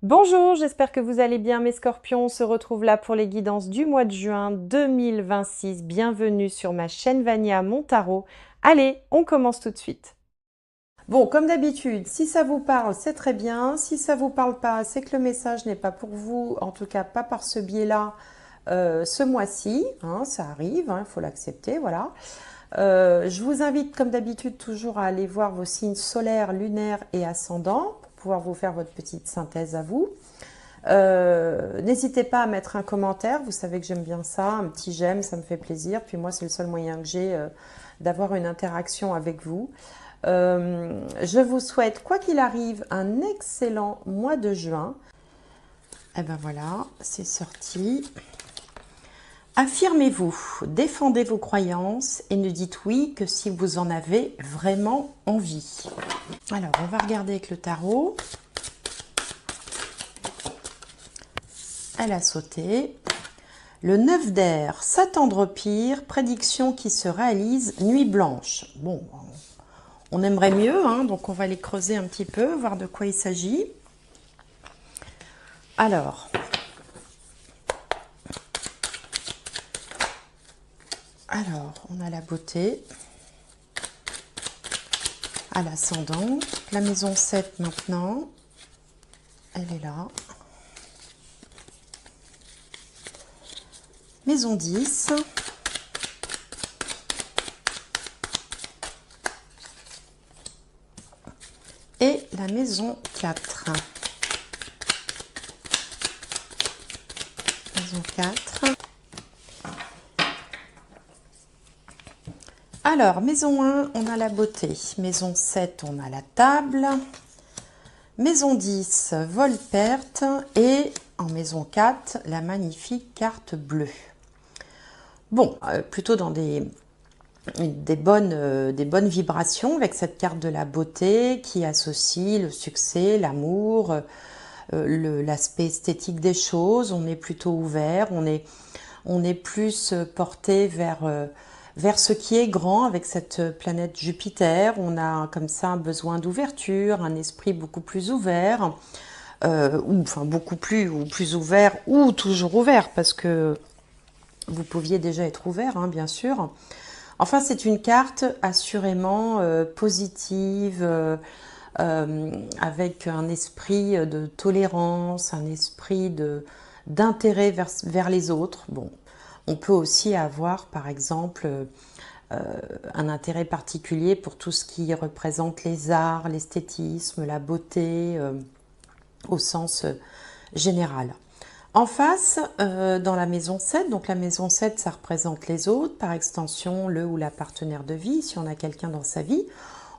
Bonjour, j'espère que vous allez bien mes scorpions. On se retrouve là pour les guidances du mois de juin 2026. Bienvenue sur ma chaîne Vania Montarot. Allez, on commence tout de suite. Bon, comme d'habitude, si ça vous parle, c'est très bien. Si ça vous parle pas, c'est que le message n'est pas pour vous, en tout cas pas par ce biais-là, ce mois-ci. Hein, ça arrive, il faut l'accepter, voilà. Je vous invite, comme d'habitude, toujours à aller voir vos signes solaires, lunaires et ascendants pour pouvoir vous faire votre petite synthèse à vous. N'hésitez pas à mettre un commentaire, vous savez que j'aime bien ça, un petit j'aime, ça me fait plaisir. Puis moi, c'est le seul moyen que j'ai d'avoir une interaction avec vous. Je vous souhaite, quoi qu'il arrive, un excellent mois de juin. Et ben voilà, c'est sorti. Affirmez-vous, défendez vos croyances et ne dites oui que si vous en avez vraiment envie. Alors, on va regarder avec le tarot. Elle a sauté. Le 9 d'air, s'attendre pire, prédiction qui se réalise, nuit blanche. Bon, on aimerait mieux, donc on va les creuser un petit peu, voir de quoi il s'agit. Alors, on a la beauté à l'ascendant. La maison 7 maintenant, elle est là. Maison 10. Et la maison 4. Maison 4. Alors, maison 1, on a la beauté. Maison 7, on a la table. Maison 10, vol-perte. Et en maison 4, la magnifique carte bleue. Bon, plutôt dans des bonnes vibrations avec cette carte de la beauté qui associe le succès, l'amour, l'aspect esthétique des choses. On est plutôt ouvert, on est plus porté vers ce qui est grand avec cette planète Jupiter. On a comme ça un besoin d'ouverture, un esprit beaucoup plus ouvert, ou enfin beaucoup plus ouvert ou toujours ouvert parce que vous pouviez déjà être ouvert, bien sûr. Enfin, c'est une carte assurément positive, avec un esprit de tolérance, un esprit d'intérêt vers les autres. Bon, on peut aussi avoir, par exemple, un intérêt particulier pour tout ce qui représente les arts, l'esthétisme, la beauté, au sens général. En face, dans la maison 7, donc la maison 7, ça représente les autres, par extension, le ou la partenaire de vie, si on a quelqu'un dans sa vie.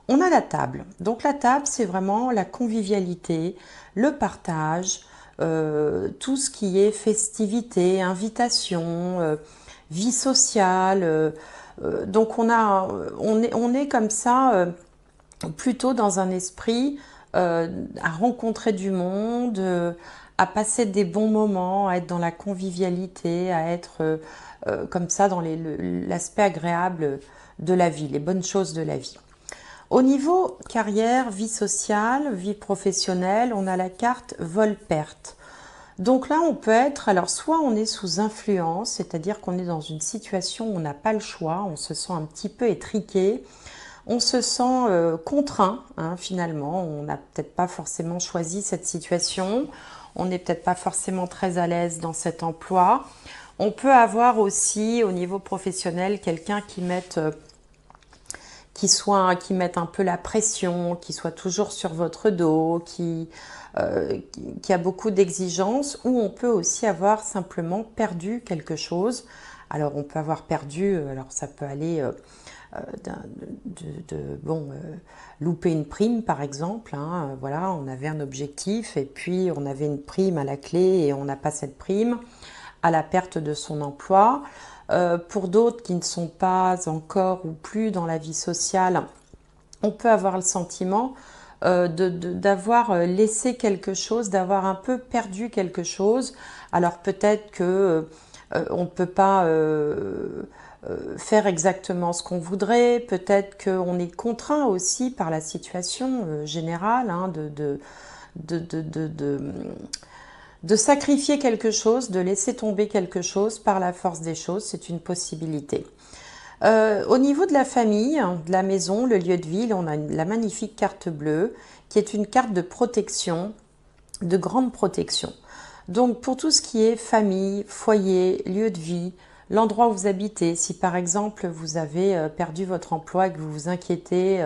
On a la table. Donc la table, c'est vraiment la convivialité, le partage, tout ce qui est festivité, invitation, vie sociale. Donc on est comme ça, plutôt dans un esprit à rencontrer du monde, à passer des bons moments, à être dans la convivialité, à être comme ça dans l'aspect agréable de la vie, les bonnes choses de la vie. Au niveau carrière, vie sociale, vie professionnelle, on a la carte vol-perte. Donc là, on peut être, alors soit on est sous influence, c'est-à-dire qu'on est dans une situation où on n'a pas le choix, on se sent un petit peu étriqué, on se sent contraint, finalement, on n'a peut-être pas forcément choisi cette situation, on n'est peut-être pas forcément très à l'aise dans cet emploi. On peut avoir aussi au niveau professionnel quelqu'un qui mette un peu la pression, qui soit toujours sur votre dos, qui a beaucoup d'exigences, ou on peut aussi avoir simplement perdu quelque chose. Alors on peut avoir perdu, alors ça peut aller louper une prime par exemple, voilà, on avait un objectif et puis on avait une prime à la clé et on n'a pas cette prime, à la perte de son emploi. Pour d'autres qui ne sont pas encore ou plus dans la vie sociale, on peut avoir le sentiment d'avoir laissé quelque chose, d'avoir un peu perdu quelque chose. Alors peut-être que on ne peut pas faire exactement ce qu'on voudrait, peut-être qu'on est contraint aussi par la situation générale de, de, de, de, de sacrifier quelque chose, de laisser tomber quelque chose par la force des choses, c'est une possibilité. Au niveau de la famille, de la maison, le lieu de vie, on a la magnifique carte bleue qui est une carte de protection, de grande protection. Donc pour tout ce qui est famille, foyer, lieu de vie, l'endroit où vous habitez, si par exemple vous avez perdu votre emploi et que vous vous inquiétez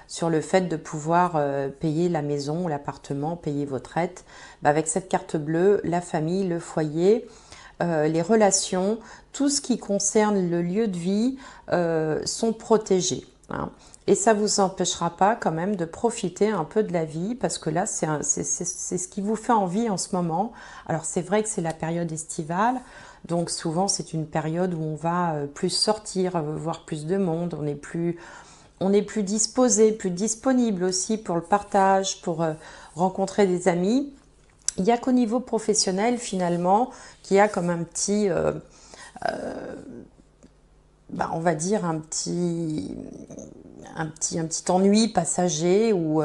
sur le fait de pouvoir payer la maison, l'appartement, payer votre aide, avec cette carte bleue, la famille, le foyer, les relations, tout ce qui concerne le lieu de vie sont protégés. Hein. Et ça ne vous empêchera pas quand même de profiter un peu de la vie parce que là, c'est ce qui vous fait envie en ce moment. Alors c'est vrai que c'est la période estivale, donc souvent c'est une période où on va plus sortir, voir plus de monde, on est plus disposé, plus disponible aussi pour le partage, pour rencontrer des amis. Il n'y a qu'au niveau professionnel finalement qu'il y a comme un petit, on va dire un petit ennui passager ou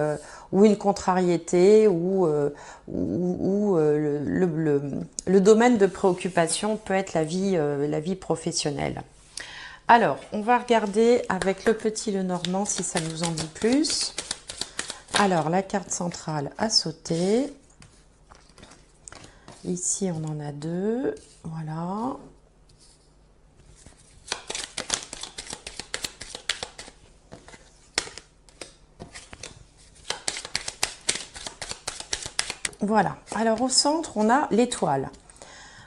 une contrariété ou le domaine de préoccupation peut être la vie professionnelle. Alors, on va regarder avec le petit Lenormand si ça nous en dit plus. Alors, la carte centrale a sauté. Ici, on en a deux. Voilà. Voilà. Alors, au centre, on a l'étoile.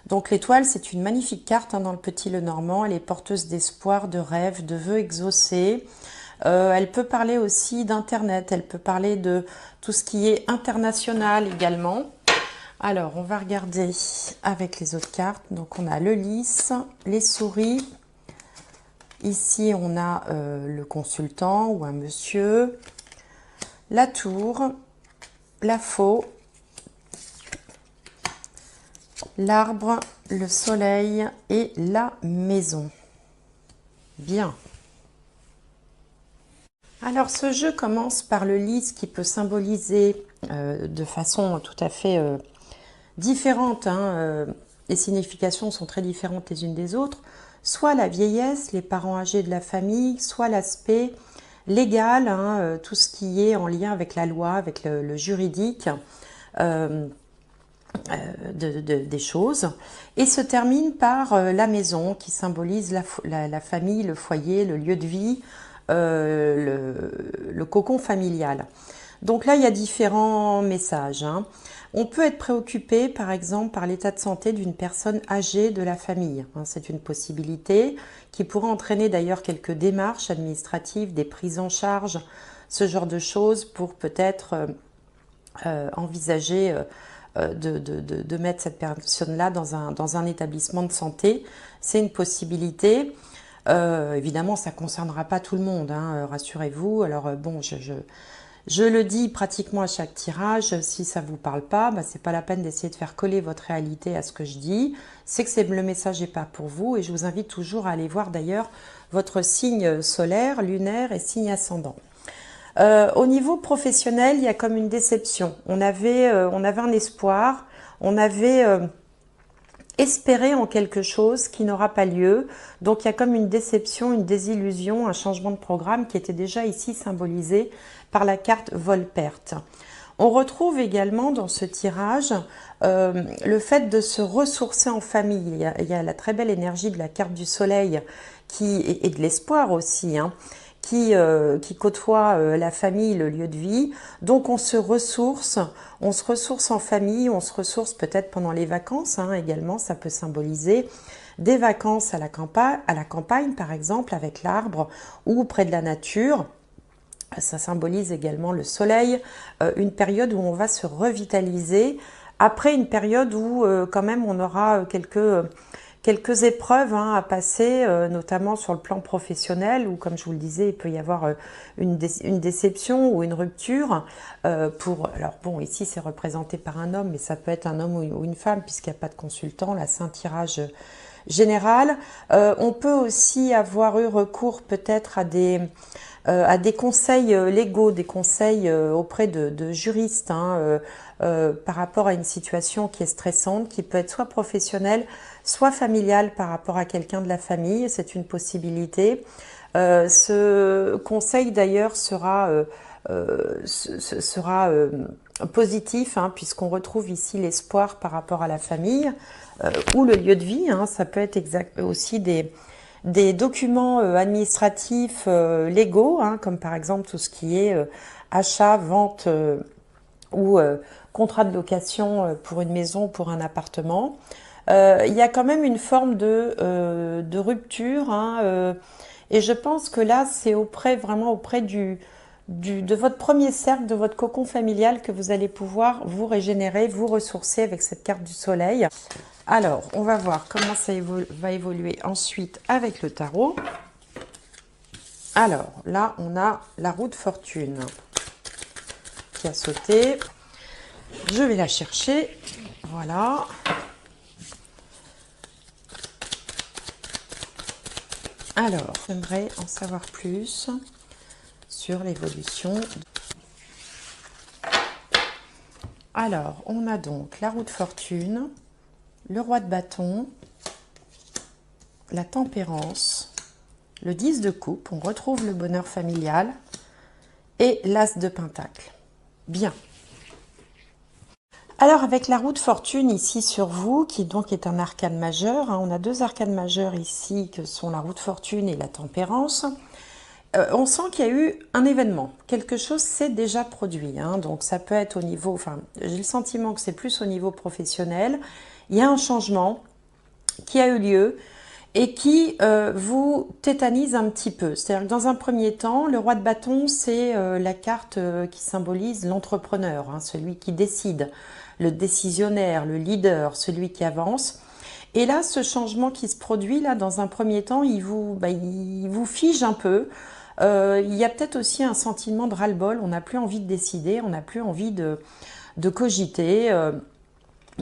Donc, l'étoile, c'est une magnifique carte dans le petit Lenormand. Elle est porteuse d'espoir, de rêves, de vœux exaucés. Elle peut parler aussi d'Internet. Elle peut parler de tout ce qui est international également. Alors, on va regarder avec les autres cartes. Donc, on a le lys, les souris. Ici, on a le consultant ou un monsieur. La tour, la faux, l'arbre, le soleil et la maison. Bien. Alors, ce jeu commence par le lys qui peut symboliser de façon tout à fait différentes, les significations sont très différentes les unes des autres, soit la vieillesse, les parents âgés de la famille, soit l'aspect légal, tout ce qui est en lien avec la loi, avec le juridique des choses, et se termine par la maison qui symbolise la famille, le foyer, le lieu de vie, le cocon familial. Donc là, il y a différents messages. On peut être préoccupé, par exemple, par l'état de santé d'une personne âgée de la famille. C'est une possibilité qui pourrait entraîner d'ailleurs quelques démarches administratives, des prises en charge, ce genre de choses pour peut-être envisager de mettre cette personne-là dans un établissement de santé. C'est une possibilité. Évidemment, ça ne concernera pas tout le monde, rassurez-vous. Alors bon, je le dis pratiquement à chaque tirage, si ça ne vous parle pas, ce n'est pas la peine d'essayer de faire coller votre réalité à ce que je dis. C'est que le message n'est pas pour vous et je vous invite toujours à aller voir d'ailleurs votre signe solaire, lunaire et signe ascendant. Au niveau professionnel, il y a comme une déception. On avait un espoir, on avait espéré en quelque chose qui n'aura pas lieu. Donc il y a comme une déception, une désillusion, un changement de programme qui était déjà ici symbolisé par la carte vol-perte. On retrouve également dans ce tirage le fait de se ressourcer en famille. Il y a la très belle énergie de la carte du soleil et de l'espoir aussi, qui côtoie la famille, le lieu de vie. Donc on se ressource en famille, on se ressource peut-être pendant les vacances également, ça peut symboliser des vacances à la campagne par exemple, avec l'arbre ou près de la nature. Ça symbolise également le soleil, une période où on va se revitaliser, après une période où quand même on aura quelques épreuves à passer, notamment sur le plan professionnel, où comme je vous le disais, il peut y avoir une déception ou une rupture. Alors bon, ici c'est représenté par un homme, mais ça peut être un homme ou une femme, puisqu'il n'y a pas de consultant, là c'est un tirage générale. On peut aussi avoir eu recours peut-être à des conseils légaux, des conseils auprès de juristes, hein, par rapport à une situation qui est stressante, qui peut être soit professionnelle, soit familiale par rapport à quelqu'un de la famille. C'est une possibilité. Ce conseil d'ailleurs sera positif, hein, puisqu'on retrouve ici l'espoir par rapport à la famille ou le lieu de vie, hein. Ça peut être aussi des documents administratifs légaux, hein, comme par exemple tout ce qui est achat, vente ou contrat de location pour une maison ou pour un appartement. Il y a quand même une forme de rupture, hein, et je pense que là, c'est vraiment auprès de votre premier cercle, de votre cocon familial que vous allez pouvoir vous régénérer, vous ressourcer avec cette carte du soleil. Alors, on va voir comment ça va évoluer ensuite avec le tarot. Alors, là, on a la roue de fortune qui a sauté. Je vais la chercher. Voilà. Alors, j'aimerais en savoir plus sur l'évolution. Alors, on a donc la roue de fortune, le roi de bâton, la tempérance, le 10 de coupe, on retrouve le bonheur familial, et l'as de pentacle. Bien. Alors, avec la roue de fortune ici sur vous, qui donc est un arcane majeur, hein, on a deux arcanes majeurs ici, que sont la roue de fortune et la tempérance. On sent qu'il y a eu un événement, quelque chose s'est déjà produit, hein, donc ça peut être au niveau, enfin, j'ai le sentiment que c'est plus au niveau professionnel. Il y a un changement qui a eu lieu et qui vous tétanise un petit peu. C'est-à-dire que dans un premier temps, le roi de bâton, c'est la carte qui symbolise l'entrepreneur, hein, celui qui décide, le décisionnaire, le leader, celui qui avance. Et là, ce changement qui se produit, là, dans un premier temps, il vous fige un peu. Il y a peut-être aussi un sentiment de ras-le-bol, on n'a plus envie de décider, on n'a plus envie de cogiter.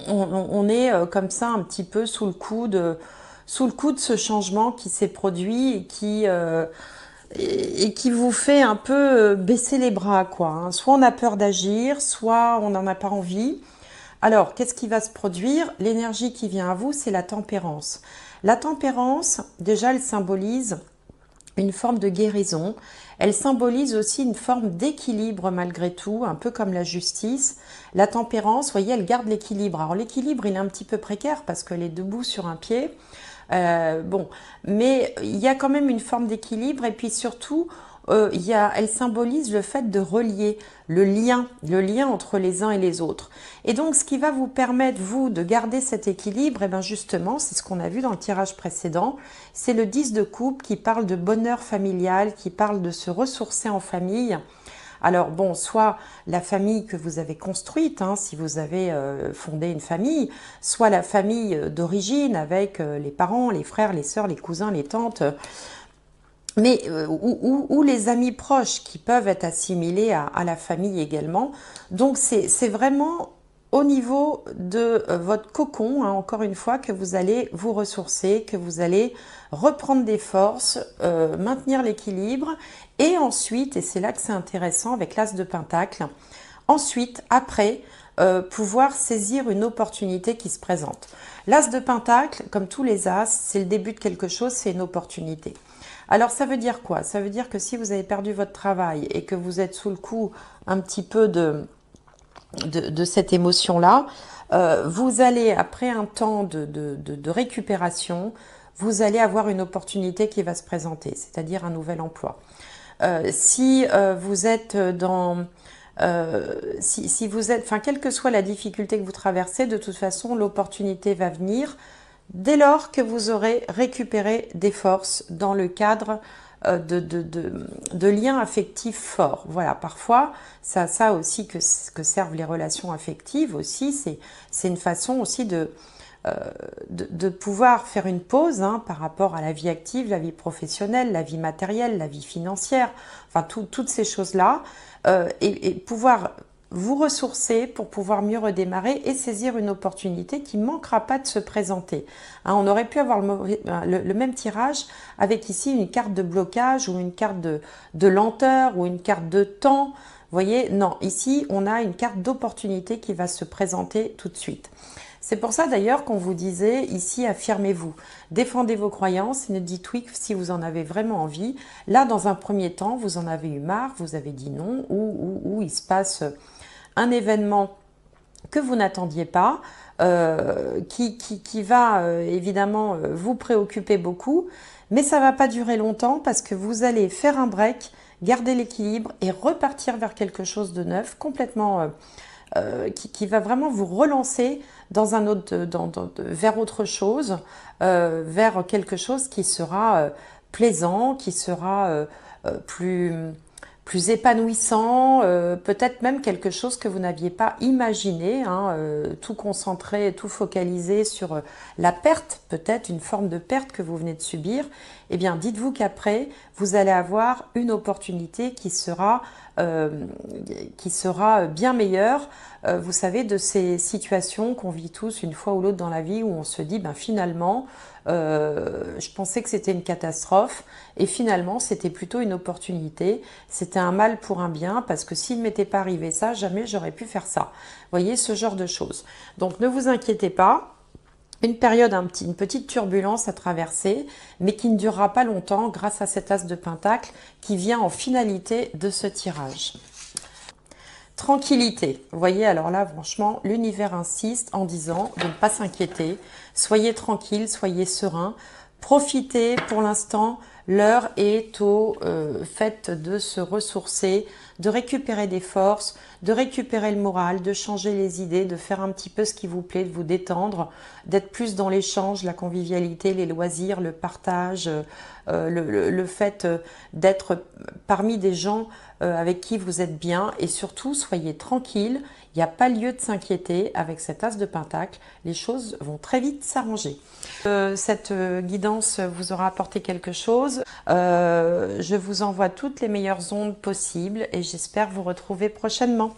On est comme ça un petit peu sous le coup de ce changement qui s'est produit et qui vous fait un peu baisser les bras, quoi, hein. Soit on a peur d'agir, soit on n'en a pas envie. Alors, qu'est-ce qui va se produire? L'énergie qui vient à vous, c'est la tempérance. La tempérance, déjà, elle symbolise une forme de guérison. Elle symbolise aussi une forme d'équilibre malgré tout, un peu comme la justice. La tempérance, vous voyez, elle garde l'équilibre. Alors l'équilibre, il est un petit peu précaire parce qu'elle est debout sur un pied. Bon, mais il y a quand même une forme d'équilibre et puis surtout, elle symbolise le fait de relier le lien entre les uns et les autres. Et donc, ce qui va vous permettre, vous, de garder cet équilibre, et bien justement, c'est ce qu'on a vu dans le tirage précédent, c'est le 10 de coupe qui parle de bonheur familial, qui parle de se ressourcer en famille. Alors bon, soit la famille que vous avez construite, hein, si vous avez fondé une famille, soit la famille d'origine avec les parents, les frères, les sœurs, les cousins, les tantes, mais ou les amis proches qui peuvent être assimilés à la famille également. Donc c'est vraiment au niveau de votre cocon, hein, encore une fois, que vous allez vous ressourcer, que vous allez reprendre des forces, maintenir l'équilibre, et ensuite, et c'est là que c'est intéressant avec l'as de pentacle, ensuite, après, pouvoir saisir une opportunité qui se présente. L'as de pentacle, comme tous les as, c'est le début de quelque chose, c'est une opportunité. Alors ça veut dire quoi? Ça veut dire que si vous avez perdu votre travail et que vous êtes sous le coup un petit peu de cette émotion-là, vous allez, après un temps de récupération, vous allez avoir une opportunité qui va se présenter, c'est-à-dire un nouvel emploi. Si vous êtes si vous êtes, enfin, quelle que soit la difficulté que vous traversez, de toute façon, l'opportunité va venir dès lors que vous aurez récupéré des forces dans le cadre de liens affectifs forts. Voilà, parfois, ça aussi que servent les relations affectives aussi, c'est une façon aussi de pouvoir faire une pause, hein, par rapport à la vie active, la vie professionnelle, la vie matérielle, la vie financière, enfin toutes ces choses-là, et pouvoir vous ressourcer pour pouvoir mieux redémarrer et saisir une opportunité qui ne manquera pas de se présenter. Hein, on aurait pu avoir le même tirage avec ici une carte de blocage ou une carte de lenteur ou une carte de temps. Vous voyez, non, ici on a une carte d'opportunité qui va se présenter tout de suite. C'est pour ça d'ailleurs qu'on vous disait ici, affirmez-vous, défendez vos croyances et ne dites oui que si vous en avez vraiment envie. Là, dans un premier temps, vous en avez eu marre, vous avez dit non, ou il se passe un événement que vous n'attendiez pas, qui va évidemment vous préoccuper beaucoup, mais ça ne va pas durer longtemps parce que vous allez faire un break, garder l'équilibre et repartir vers quelque chose de neuf, complètement qui va vraiment vous relancer dans un autre, vers autre chose, vers quelque chose qui sera plaisant, qui sera plus épanouissant, peut-être même quelque chose que vous n'aviez pas imaginé, hein, tout concentré, tout focalisé sur la perte, peut-être une forme de perte que vous venez de subir. Eh bien, dites-vous qu'après, vous allez avoir une opportunité qui sera bien meilleure. Vous savez, de ces situations qu'on vit tous une fois ou l'autre dans la vie où on se dit, ben finalement, je pensais que c'était une catastrophe et finalement c'était plutôt une opportunité, c'était un mal pour un bien parce que s'il ne m'était pas arrivé ça, jamais j'aurais pu faire ça. Vous voyez, ce genre de choses. Donc ne vous inquiétez pas, une période, une petite turbulence à traverser, mais qui ne durera pas longtemps grâce à cet as de pentacle qui vient en finalité de ce tirage. Tranquillité. Vous voyez, alors là, franchement, l'univers insiste en disant de ne pas s'inquiéter. Soyez tranquille, soyez serein. Profitez pour l'instant. L'heure est au fait de se ressourcer, de récupérer des forces, de récupérer le moral, de changer les idées, de faire un petit peu ce qui vous plaît, de vous détendre, d'être plus dans l'échange, la convivialité, les loisirs, le partage, le fait d'être parmi des gens avec qui vous êtes bien et surtout soyez tranquille, il n'y a pas lieu de s'inquiéter avec cet as de pentacle, les choses vont très vite s'arranger. Cette guidance vous aura apporté quelque chose, je vous envoie toutes les meilleures ondes possibles et j'espère vous retrouver prochainement.